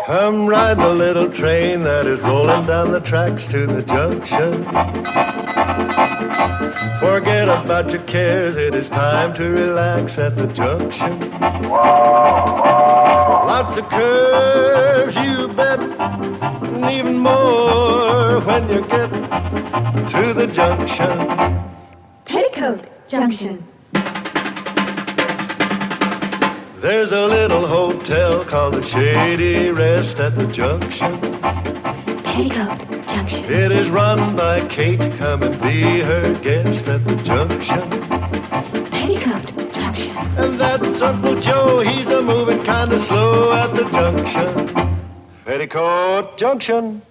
Come ride the little train that is rolling down the tracks to the junction. Forget about your cares, it is time to relax at the junction. Lots of curves, you bet, and even more when you get to the junction. Petticoat Junction. There's a little hotel called the Shady Rest at the junction. Petticoat Junction. It is run by Kate. Come and be her guest at the junction. Petticoat Junction. And that's Uncle Joe. He's a moving kind of slow at the junction. Petticoat Junction.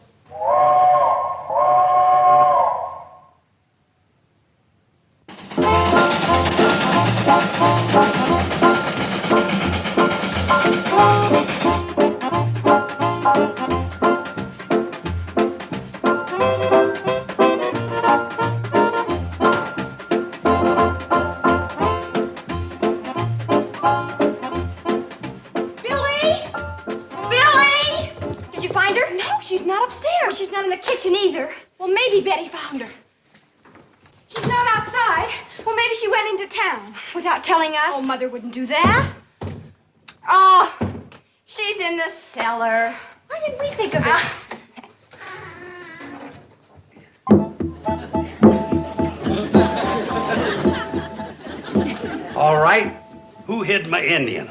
Either. Well, maybe Betty found her. She's not outside. Well, maybe she went into town. Without telling us? Oh, Mother wouldn't do that. Oh, she's in the cellar. Why didn't we think of it? All right. Who hid my Indian?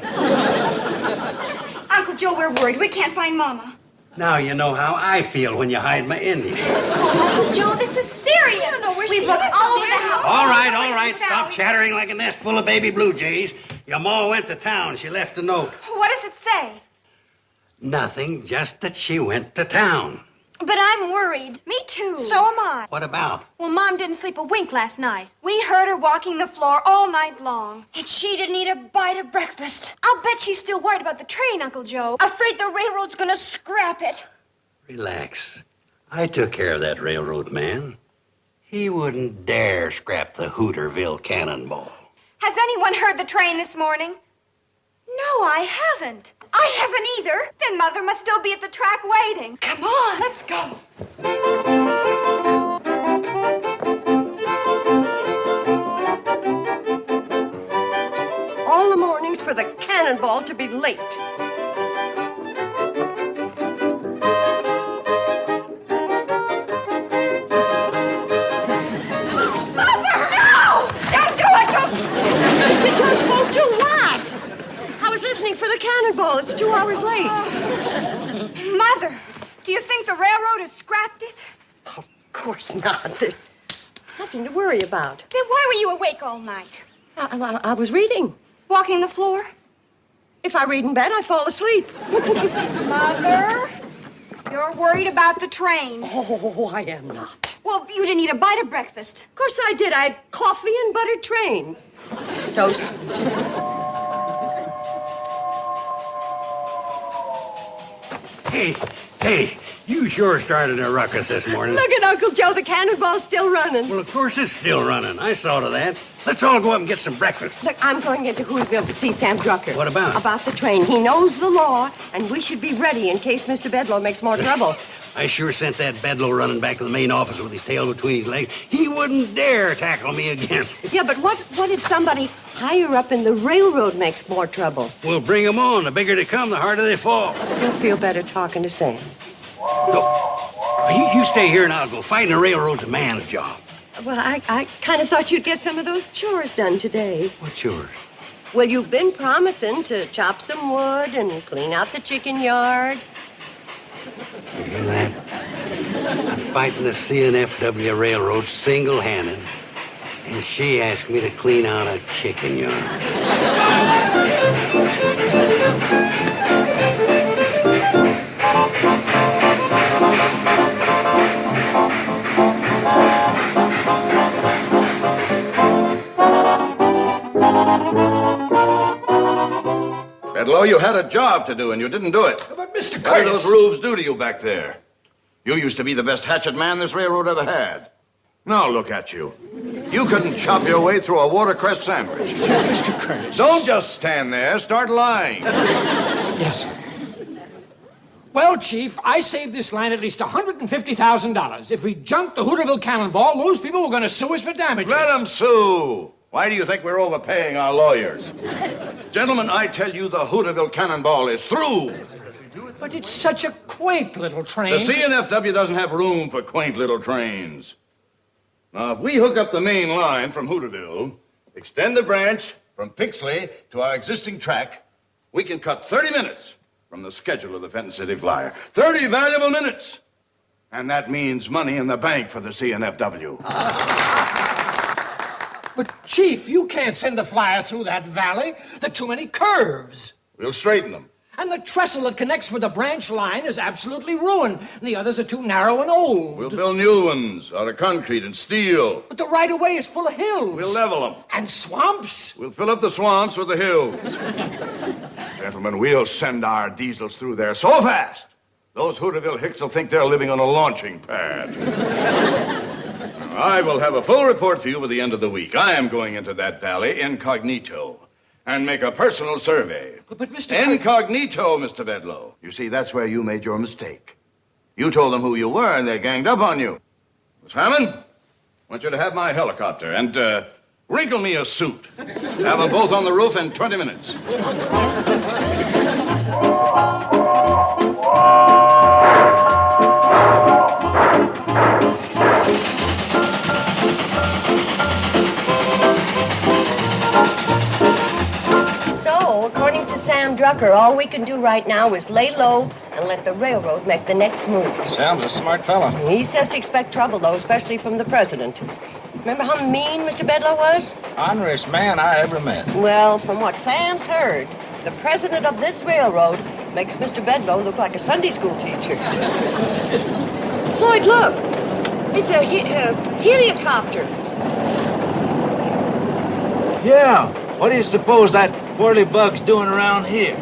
Uncle Joe, we're worried. We can't find Mama. Now you know how I feel when you hide my Indian. Oh, Uncle Joe, this is serious. I don't know where We've looked all over the house. All right. Stop chattering like a nest full of baby blue jays. Your ma went to town. She left a note. What does it say? Nothing, just that she went to town. But I'm worried. Me too. So am I. What about? Well, Mom didn't sleep a wink last night. We heard her walking the floor all night long. And she didn't eat a bite of breakfast. I'll bet she's still worried about the train, Uncle Joe. Afraid the railroad's gonna scrap it. Relax. I took care of that railroad man. He wouldn't dare scrap the Hooterville Cannonball. Has anyone heard the train this morning? No, I haven't. I haven't either. Then Mother must still be at the track waiting. Come on. Let's go. All the mornings for the Cannonball to be late. For the Cannonball. It's 2 hours late. Mother, do you think the railroad has scrapped it? Of course not. There's nothing to worry about. Then why were you awake all night? I was reading. Walking the floor? If I read in bed, I fall asleep. Mother, you're worried about the train. Oh, I am not. Well, you didn't eat a bite of breakfast. Of course I did. I had coffee and buttered train. Toast. Hey, you sure started a ruckus this morning. Look at Uncle Joe. The Cannonball's still running. Well, of course it's still running. I saw to that. Let's all go up and get some breakfast. Look, I'm going into Hooterville to see Sam Drucker. What about? About the train. He knows the law, and we should be ready in case Mr. Bedloe makes more trouble. I sure sent that Bedloe running back to the main office with his tail between his legs. He wouldn't dare tackle me again. Yeah, but what if somebody higher up in the railroad makes more trouble? We'll bring them on. The bigger they come, the harder they fall. I still feel better talking to Sam. No, you stay here and I'll go. Fighting the railroad's a man's job. Well, I kind of thought you'd get some of those chores done today. What chores? Well, you've been promising to chop some wood and clean out the chicken yard. You hear that? I'm fighting the CNFW Railroad single-handed, and she asked me to clean out a chicken yard. Bedloe, you had a job to do, and you didn't do it. But Mr. Curtis... What did those rubes do to you back there? You used to be the best hatchet man this railroad ever had. Now look at you. You couldn't chop your way through a watercress sandwich. Mr. Curtis. Don't just stand there. Start lying. Yes, sir. Well, Chief, I saved this line at least $150,000. If we junked the Hooterville Cannonball, those people were going to sue us for damages. Let them sue. Why do you think we're overpaying our lawyers? Gentlemen, I tell you the Hooterville Cannonball is through. But it's such a quaint little train. The CNFW doesn't have room for quaint little trains. Now, if we hook up the main line from Hooterville, extend the branch from Pixley to our existing track, we can cut 30 minutes from the schedule of the Fenton City Flyer. 30 valuable minutes. And that means money in the bank for the CNFW. But, Chief, you can't send the flyer through that valley. There are too many curves. We'll straighten them. And the trestle that connects with the branch line is absolutely ruined. The others are too narrow and old. We'll build new ones out of concrete and steel. But the right-of-way is full of hills. We'll level them. And swamps. We'll fill up the swamps with the hills. Gentlemen, we'll send our diesels through there so fast, those Hooterville hicks will think they're living on a launching pad. Now, I will have a full report for you by the end of the week. I am going into that valley incognito and make a personal survey. But Mr. Incognito, Mr. Bedloe. You see, that's where you made your mistake. You told them who you were, and they ganged up on you. Miss Hammond, I want you to have my helicopter and wrinkle me a suit. Have them both on the roof in 20 minutes. According to Sam Drucker, all we can do right now is lay low and let the railroad make the next move. Sam's a smart fella. He says to expect trouble, though, especially from the president. Remember how mean Mr. Bedloe was? Honorest man I ever met. Well, from what Sam's heard, the president of this railroad makes Mr. Bedloe look like a Sunday school teacher. Floyd, look. It's a heliocopter. Yeah. What do you suppose that whirly-bug's doing around here?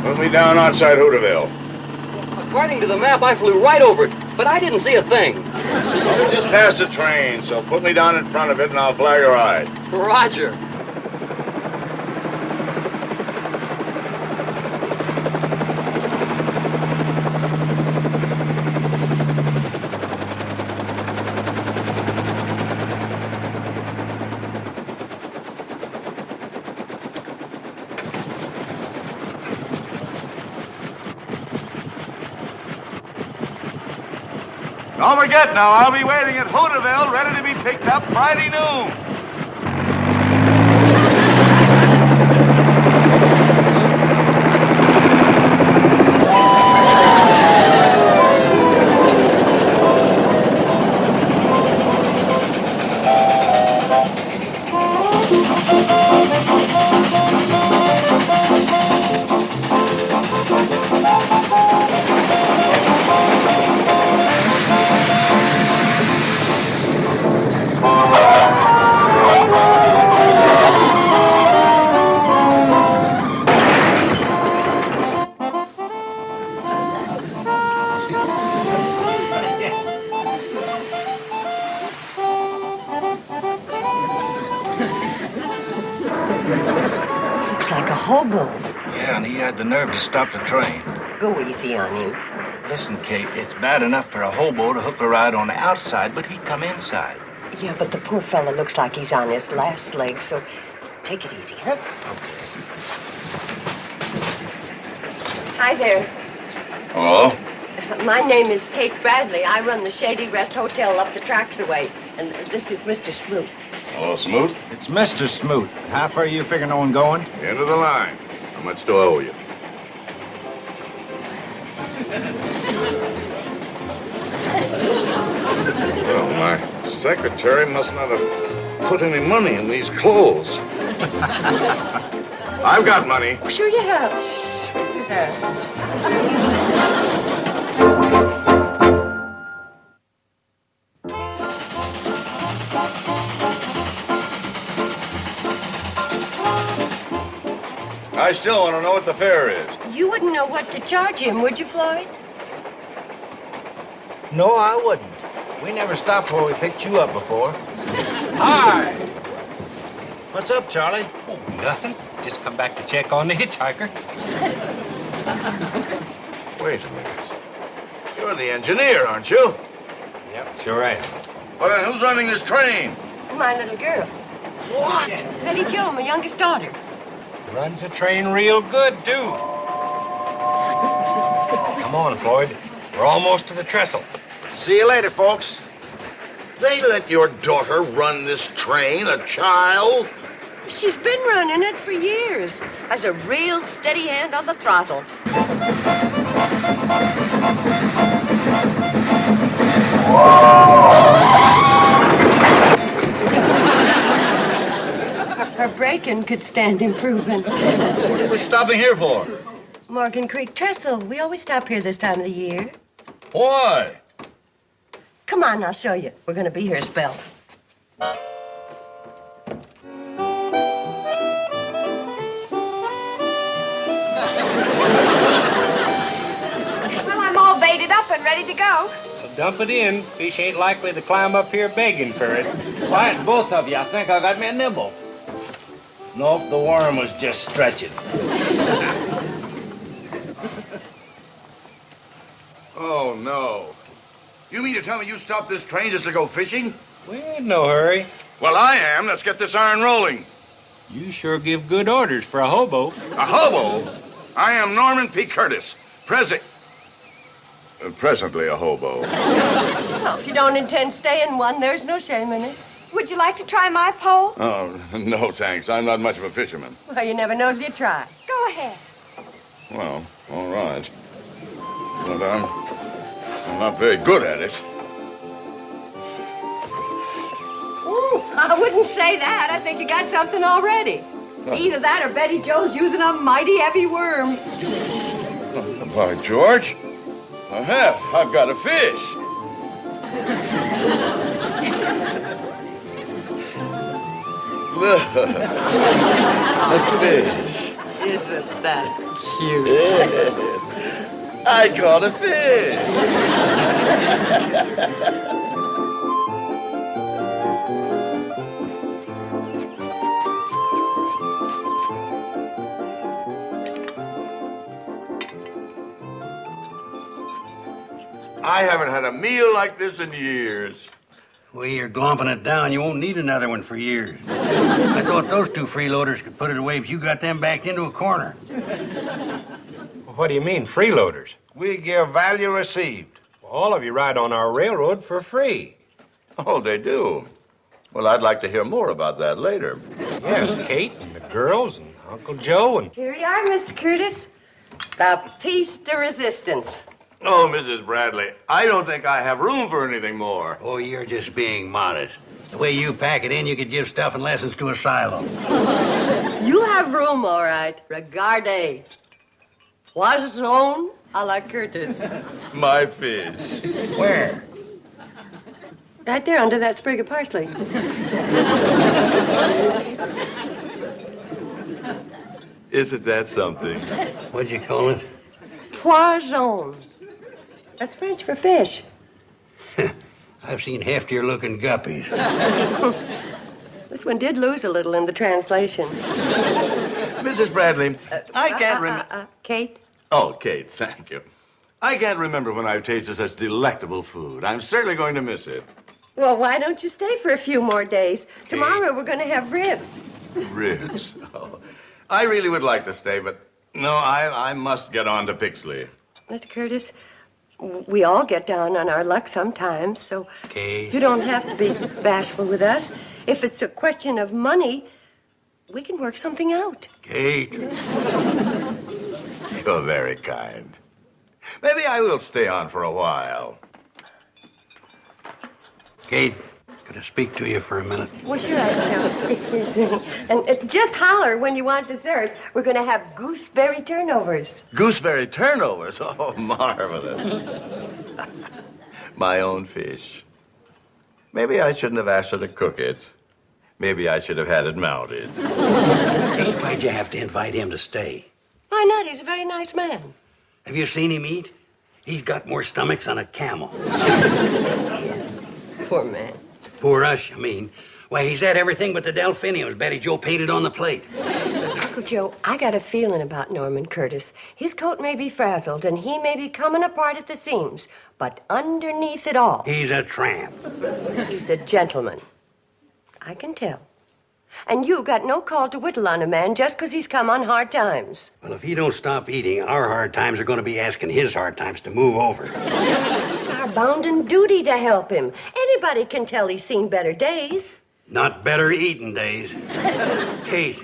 Put me down outside Hooterville. According to the map, I flew right over it, but I didn't see a thing. You just passed the train, so put me down in front of it and I'll flag a ride. Roger. Don't forget now, I'll be waiting at Hooterville, ready to be picked up Friday noon. Looks like a hobo. Yeah, and he had the nerve to stop the train. Go easy on him. Listen, Kate, it's bad enough for a hobo to hook a ride on the outside, but he'd come inside. Yeah, but the poor fella looks like he's on his last leg, so take it easy, huh? Okay. Hi there. Hello? My name is Kate Bradley. I run the Shady Rest Hotel up the tracks away. And this is Mr. Smoot. Hello, Smoot. It's Mr. Smoot. How far you figuring on going? End of the line. How much do I owe you? Well, my secretary must not have put any money in these clothes. I've got money. Oh, sure you have. Sure you have. I still want to know what the fare is. You wouldn't know what to charge him, would you, Floyd? No, I wouldn't. We never stopped where we picked you up before. Hi. What's up, Charlie? Oh, nothing. Just come back to check on the hitchhiker. Wait a minute. You're the engineer, aren't you? Yep, sure am. Well, then who's running this train? My little girl. What? Betty Jo, my youngest daughter. Runs the train real good, too. Come on, Floyd. We're almost to the trestle. See you later, folks. They let your daughter run this train, a child? She's been running it for years. Has a real steady hand on the throttle. Her braking could stand improving. What are we stopping here for? Morgan Creek Trestle. We always stop here this time of the year. Why? Come on, I'll show you. We're going to be here a spell. Well, I'm all baited up and ready to go. Well, dump it in. Fish ain't likely to climb up here begging for it. Quiet, both of you. I think I got me a nibble. Nope, the worm was just stretching. Oh, no. You mean to tell me you stopped this train just to go fishing? We ain't in no hurry. Well, I am. Let's get this iron rolling. You sure give good orders for a hobo. A hobo? I am Norman P. Curtis, presently a hobo. Well, if you don't intend staying one, there's no shame in it. Would you like to try my pole? Oh, no, thanks. I'm not much of a fisherman. Well, you never know till you try. Go ahead. Well, all right. But I'm not very good at it. Ooh, I wouldn't say that. I think you got something already. Either that or Betty Jo's using a mighty heavy worm. By George, I have. I've got a fish. Look, a fish. Isn't that cute? I caught a fish. I haven't had a meal like this in years. The way you're glomping it down, you won't need another one for years. I thought those two freeloaders could put it away, but you got them backed into a corner. What do you mean, freeloaders? We give value received. Well, all of you ride on our railroad for free. Oh, they do? Well, I'd like to hear more about that later. Yes, Kate and the girls and Uncle Joe and... Here you are, Mr. Curtis. The piece de resistance. Oh, Mrs. Bradley, I don't think I have room for anything more. Oh, you're just being modest. The way you pack it in, you could give stuff and lessons to a silo. You'll have room, all right. Regarde. Poisson a la Curtis. My fish. Where? Right there under that sprig of parsley. Isn't that something? What'd you call it? Poisson. That's French for fish. I've seen heftier looking guppies. This one did lose a little in the translation. Mrs. Bradley, I can't remember. Kate? Oh, Kate, thank you. I can't remember when I've tasted such delectable food. I'm certainly going to miss it. Well, why don't you stay for a few more days? Tomorrow we're going to have ribs. Ribs. Oh, I really would like to stay, but no, I must get on to Pixley. Mr. Curtis, we all get down on our luck sometimes, so Kate. you don't have to be bashful with us. If it's a question of money, we can work something out. Kate. You're very kind. Maybe I will stay on for a while. Kate, could I speak to you for a minute? Well, sure, I can tell. Excuse me. And just holler when you want dessert. We're going to have gooseberry turnovers. Gooseberry turnovers? Oh, marvelous. My own fish. Maybe I shouldn't have asked her to cook it. Maybe I should have had it mounted. Kate, why'd you have to invite him to stay? Why not? He's a very nice man. Have you seen him eat? He's got more stomachs than a camel. Poor man. Poor us, I mean. Why, he's had everything but the delphiniums Betty Joe painted on the plate. Uncle Joe, I got a feeling about Norman Curtis. His coat may be frazzled, and he may be coming apart at the seams, but underneath it all, He's a tramp. he's a gentleman. I can tell. And you got no call to whittle on a man just 'cause he's come on hard times. Well, if he don't stop eating, our hard times are going to be asking his hard times to move over. It's our bounden duty to help him. Anybody can tell he's seen better days. Not better eating days. Kate,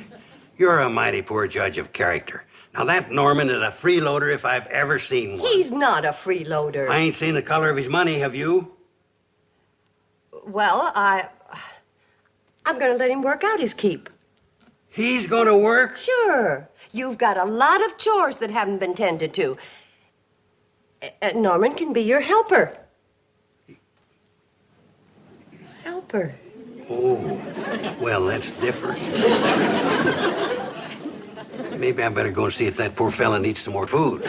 you're a mighty poor judge of character. Now, that Norman is a freeloader if I've ever seen one. He's not a freeloader. I ain't seen the color of his money, have you? Well, I'm going to let him work out his keep. He's going to work? Sure. You've got a lot of chores that haven't been tended to. Norman can be your helper. Helper. Oh, well, that's different. Maybe I better go and see if that poor fella needs some more food.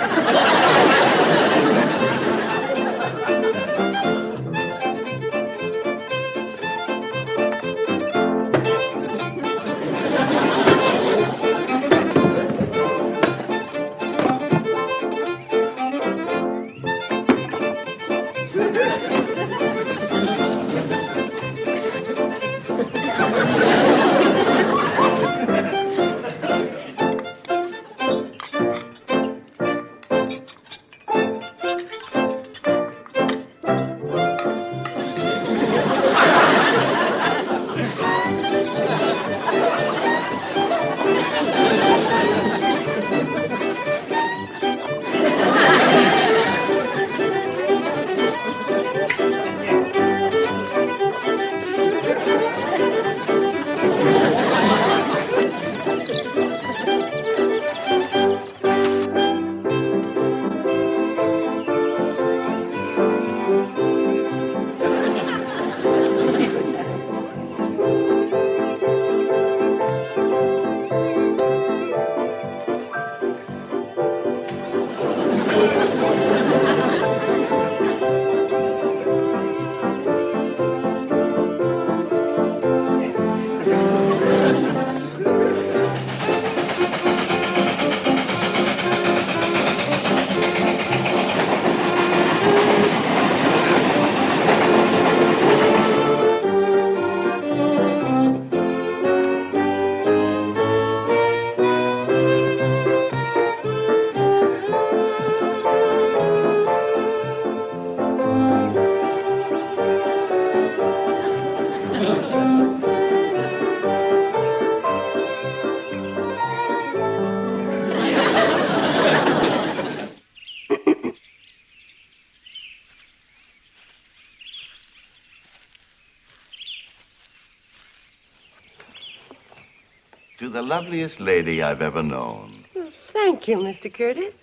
To the loveliest lady I've ever known. Thank you, Mr. Curtis.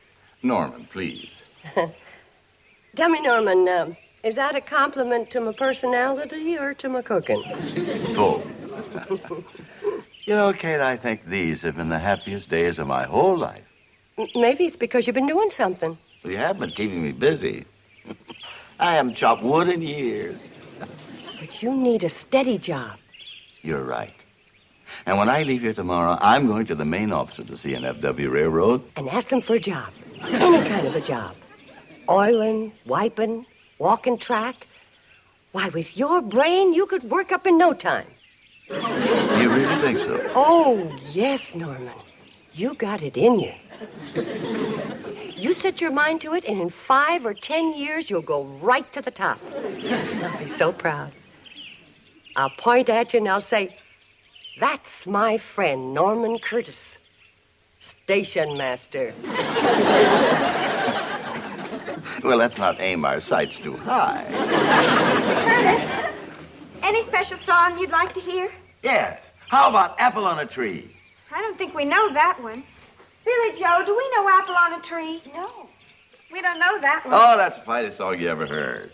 Norman, please. Tell me, Norman, is that a compliment to my personality or to my cooking? Both. You know, Kate, I think these have been the happiest days of my whole life. Maybe it's because you've been doing something. Well, you have been keeping me busy. I haven't chopped wood in years. But you need a steady job. You're right. And when I leave here tomorrow, I'm going to the main office of the CNFW Railroad. And ask them for a job. Any kind of a job. Oiling, wiping, walking track. Why, with your brain, you could work up in no time. You really think so? Oh, yes, Norman. You got it in you. You set your mind to it, and in 5 or 10 years, you'll go right to the top. I'll be so proud. I'll point at you and I'll say, "That's my friend, Norman Curtis, station master." Well, let's not aim our sights too high. Mr. Curtis, any special song you'd like to hear? Yes. How about Apple on a Tree? I don't think we know that one. Billy Joe, do we know Apple on a Tree? No. We don't know that one. Oh, that's the finest song you ever heard.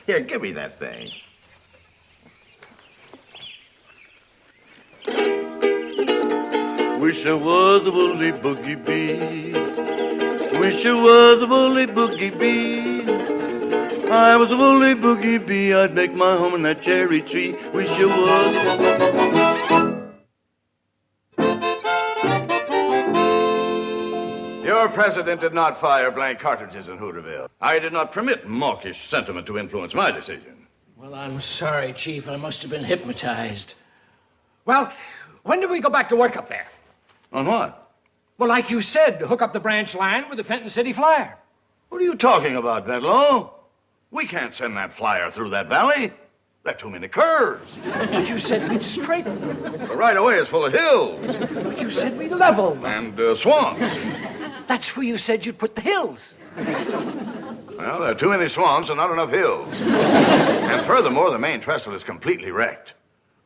Here, give me that thing. Wish I was a woolly boogie bee Wish I was a woolly boogie bee. I was a woolly boogie bee. I'd make my home in that cherry tree. Wish I was. Your president did not fire blank cartridges in Hooterville. I did not permit mawkish sentiment to influence my decision. Well, I'm sorry, Chief. I must have been hypnotized. Well, when do we go back to work up there? On what? Well, like you said, to hook up the branch line with the Fenton City Flyer. What are you talking about, Bedlow? We can't send that flyer through that valley. There are too many curves. But you said we'd straighten them. The right-of-way is full of hills. But you said we'd level them. And swamps. That's where you said you'd put the hills. Well, there are too many swamps and not enough hills. And furthermore, the main trestle is completely wrecked.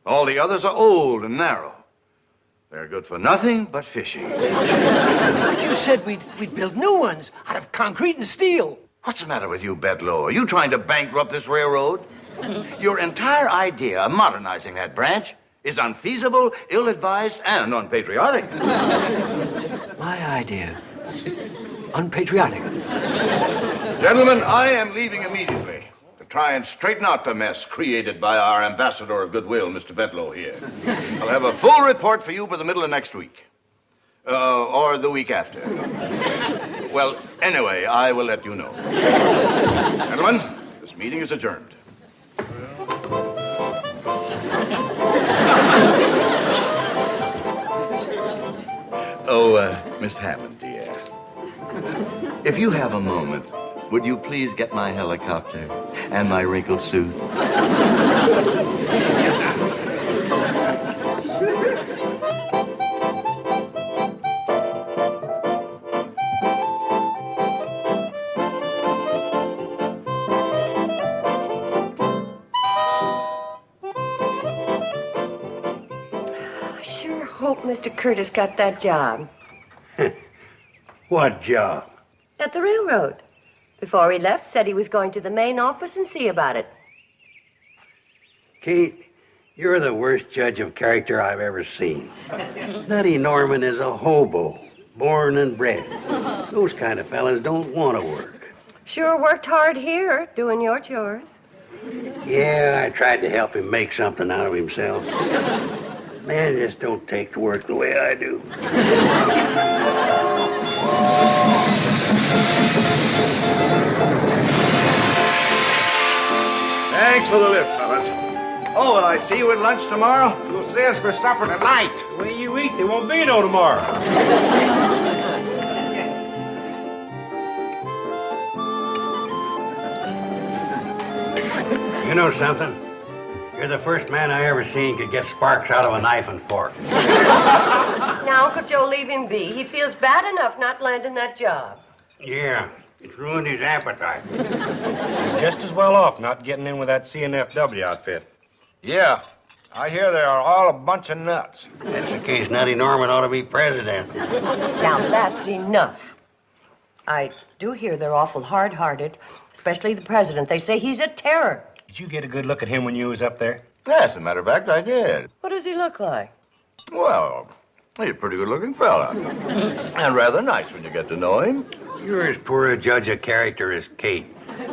All the others are old and narrow. They're good for nothing but fishing. But you said we'd build new ones out of concrete and steel. What's the matter with you, Bedlow? Are you trying to bankrupt this railroad? Your entire idea of modernizing that branch is unfeasible, ill-advised, and unpatriotic. My idea. Unpatriotic. Gentlemen, I am leaving immediately to try and straighten out the mess created by our ambassador of goodwill, Mr. Bedlow here. I'll have a full report for you by the middle of next week. Or the week after. Well, anyway, I will let you know. Gentlemen, this meeting is adjourned. Oh, Miss Hammond, dear. If you have a moment, would you please get my helicopter and my wrinkled suit? I sure hope Mr. Curtis got that job. What job? At the railroad. Before he left, said he was going to the main office and see about it. Kate, you're the worst judge of character I've ever seen. Nutty Norman is a hobo, born and bred. Those kind of fellas don't want to work. Sure worked hard here, doing your chores. Yeah, I tried to help him make something out of himself. Man just don't take to work the way I do. Thanks for the lift, fellas. Oh, and I see you at lunch tomorrow? You'll see us for supper tonight. The way you eat, there won't be no tomorrow. You know something? You're the first man I ever seen could get sparks out of a knife and fork. Now, Uncle Joe, leave him be. He feels bad enough not landing that job. Yeah, it's ruined his appetite. He's just as well off not getting in with that CNFW outfit. Yeah, I hear they are all a bunch of nuts. That's the case. Nutty Norman ought to be president. Now, that's enough. I do hear they're awful hard-hearted, especially the president. They say he's a terror. Did you get a good look at him when you was up there? As a matter of fact, I did. What does he look like? Well, he's a pretty good-looking fella. And rather nice when you get to know him. You're as poor a judge of character as Kate.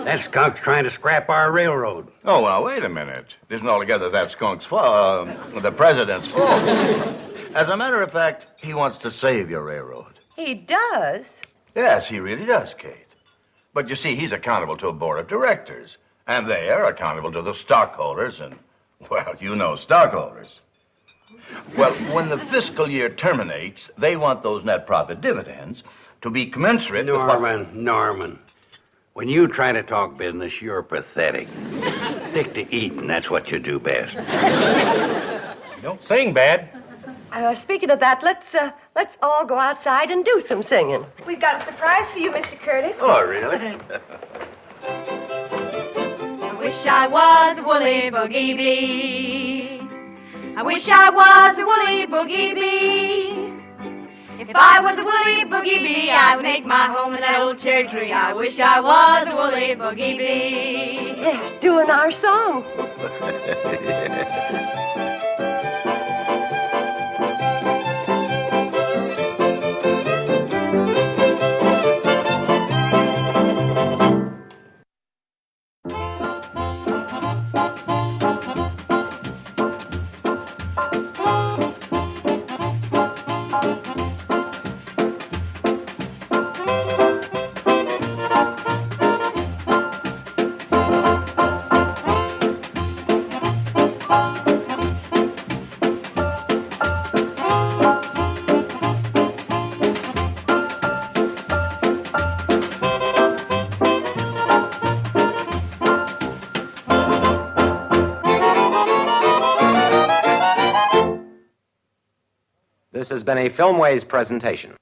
That skunk's trying to scrap our railroad. Oh, well, wait a minute. It isn't altogether that skunk's fault, the president's fault. As a matter of fact, he wants to save your railroad. He does? Yes, he really does, Kate. But you see, he's accountable to a board of directors. And they are accountable to the stockholders and, well, you know stockholders. Well, when the fiscal year terminates, they want those net profit dividends to be commensurate with Norman. When you try to talk business, you're pathetic. Stick to eating. That's what you do best. You don't sing bad. Speaking of that, let's all go outside and do some singing. We've got a surprise for you, Mr. Curtis. Oh, really? I wish I was a woolly boogie bee. I wish I was a woolly boogie bee. If I was a woolly boogie bee, I would make my home in that old cherry tree. I wish I was a woolly boogie bee. Yeah, doing our song. This has been a Filmways presentation.